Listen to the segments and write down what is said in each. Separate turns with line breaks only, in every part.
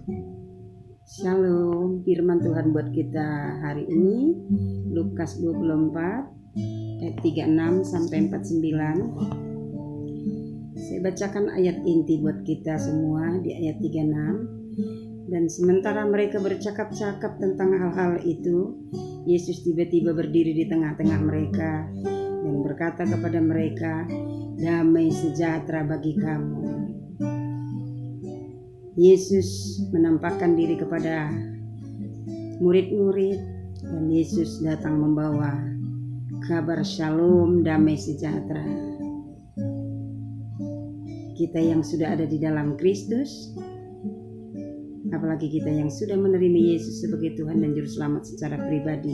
Shalom, firman Tuhan buat kita hari ini Lukas 24 ayat 36 sampai 49. Saya bacakan ayat inti buat kita semua di ayat 36. Dan sementara mereka bercakap-cakap tentang hal-hal itu, Yesus tiba-tiba berdiri di tengah-tengah mereka dan berkata kepada mereka, "Damai sejahtera bagi kamu." Yesus menampakkan diri kepada murid-murid dan Yesus datang membawa kabar shalom, damai sejahtera. Kita yang sudah ada di dalam Kristus, apalagi kita yang sudah menerima Yesus sebagai Tuhan dan Juru Selamat secara pribadi.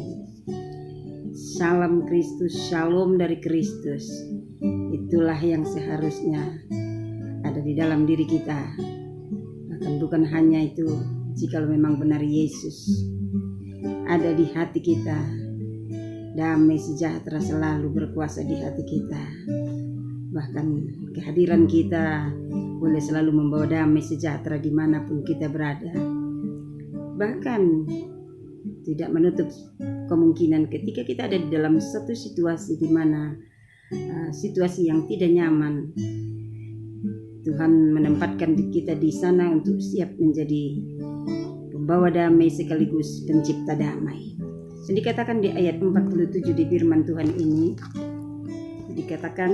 Salam Kristus, shalom dari Kristus. Itulah yang seharusnya ada di dalam diri kita. Dan bukan hanya itu, jika memang benar Yesus ada di hati kita, damai sejahtera selalu berkuasa di hati kita. Bahkan kehadiran kita boleh selalu membawa damai sejahtera dimanapun kita berada. Bahkan tidak menutup kemungkinan ketika kita ada di dalam satu situasi di mana situasi yang tidak nyaman, Tuhan menempatkan kita di sana untuk siap menjadi pembawa damai sekaligus pencipta damai. Dikatakan di ayat 47 di firman Tuhan ini, dikatakan,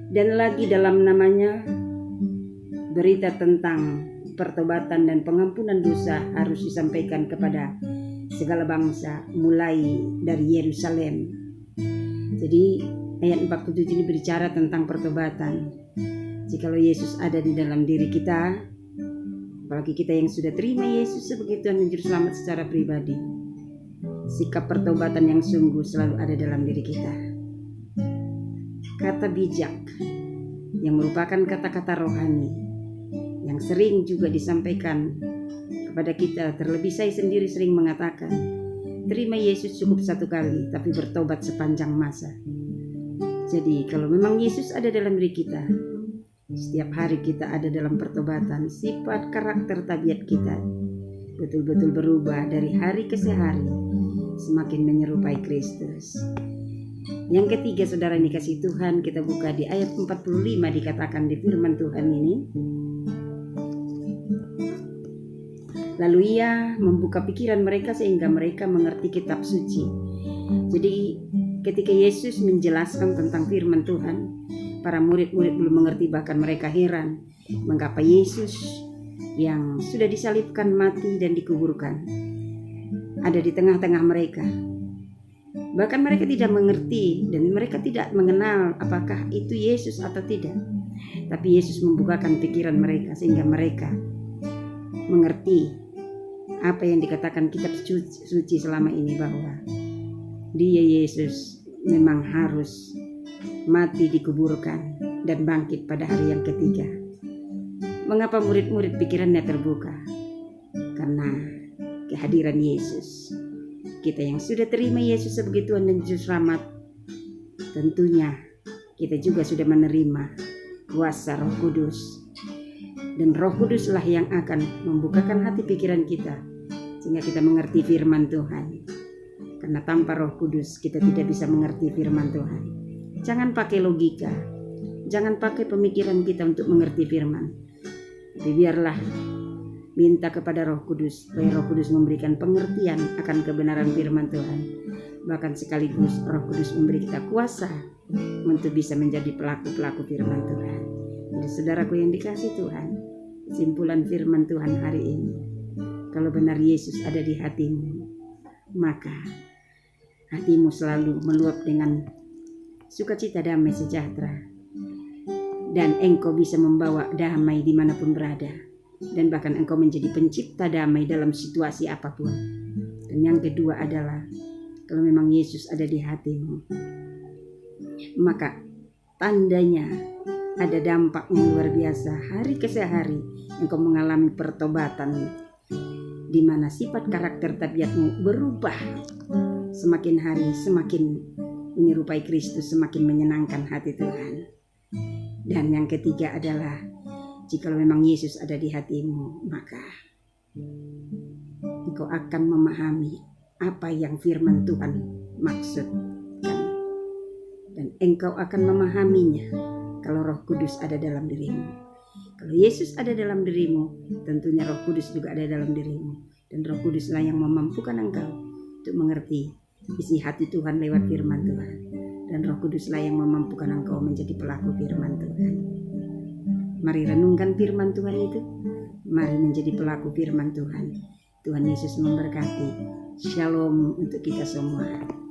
dan lagi dalam namanya berita tentang pertobatan dan pengampunan dosa harus disampaikan kepada segala bangsa mulai dari Yerusalem. Jadi ayat 47 ini berbicara tentang pertobatan. Jikalau Yesus ada di dalam diri kita, apalagi kita yang sudah terima Yesus sebagai Tuhan dan Juru Selamat secara pribadi, sikap pertobatan yang sungguh selalu ada dalam diri kita. Kata bijak yang merupakan kata-kata rohani yang sering juga disampaikan kepada kita. Terlebih saya sendiri sering mengatakan, terima Yesus cukup satu kali, tapi bertobat sepanjang masa. Jadi kalau memang Yesus ada dalam diri kita, setiap hari kita ada dalam pertobatan, sifat, karakter, tabiat kita betul-betul berubah dari hari ke hari, semakin menyerupai Kristus. Yang ketiga, saudara yang dikasihi Tuhan, kita buka di ayat 45, dikatakan di firman Tuhan ini, lalu ia membuka pikiran mereka sehingga mereka mengerti kitab suci. Jadi ketika Yesus menjelaskan tentang firman Tuhan, para murid-murid belum mengerti, bahkan mereka heran mengapa Yesus yang sudah disalibkan, mati dan dikuburkan ada di tengah-tengah mereka. Bahkan mereka tidak mengerti dan mereka tidak mengenal apakah itu Yesus atau tidak. Tapi Yesus membukakan pikiran mereka sehingga mereka mengerti apa yang dikatakan kitab suci selama ini, bahwa Dia Yesus memang harus mati, dikuburkan dan bangkit pada hari yang ketiga. Mengapa murid-murid pikirannya terbuka? Karena kehadiran Yesus. Kita yang sudah terima Yesus sebagai Tuhan dan Juru Selamat, tentunya kita juga sudah menerima kuasa Roh Kudus. Dan Roh Kuduslah yang akan membukakan hati pikiran kita sehingga kita mengerti firman Tuhan. Karena tanpa Roh Kudus kita tidak bisa mengerti firman Tuhan. Jangan pakai logika, jangan pakai pemikiran kita untuk mengerti firman. Tapi biarlah minta kepada Roh Kudus, supaya Roh Kudus memberikan pengertian akan kebenaran firman Tuhan. Bahkan sekaligus Roh Kudus memberi kita kuasa untuk bisa menjadi pelaku-pelaku firman Tuhan. Jadi saudaraku yang dikasihi Tuhan, kesimpulan firman Tuhan hari ini, kalau benar Yesus ada di hatimu, maka hatimu selalu meluap dengan sukacita, damai sejahtera, dan engkau bisa membawa damai dimanapun berada, dan bahkan engkau menjadi pencipta damai dalam situasi apapun. Dan yang kedua adalah, kalau memang Yesus ada di hatimu, maka tandanya ada dampak yang luar biasa. Hari ke hari engkau mengalami pertobatan, di mana sifat karakter tabiatmu berubah. Semakin hari semakin menyerupai Kristus, semakin menyenangkan hati Tuhan. Dan yang ketiga adalah, jikalau memang Yesus ada di hatimu, maka engkau akan memahami apa yang firman Tuhan maksudkan, dan engkau akan memahaminya kalau Roh Kudus ada dalam dirimu. Kalau Yesus ada dalam dirimu, tentunya Roh Kudus juga ada dalam dirimu, dan Roh Kuduslah yang memampukan engkau untuk mengerti isi hati Tuhan lewat firman Tuhan, dan Roh Kuduslah yang memampukan engkau menjadi pelaku firman Tuhan. Mari renungkan firman Tuhan itu, mari menjadi pelaku firman Tuhan. Tuhan Yesus memberkati. Shalom untuk kita semua.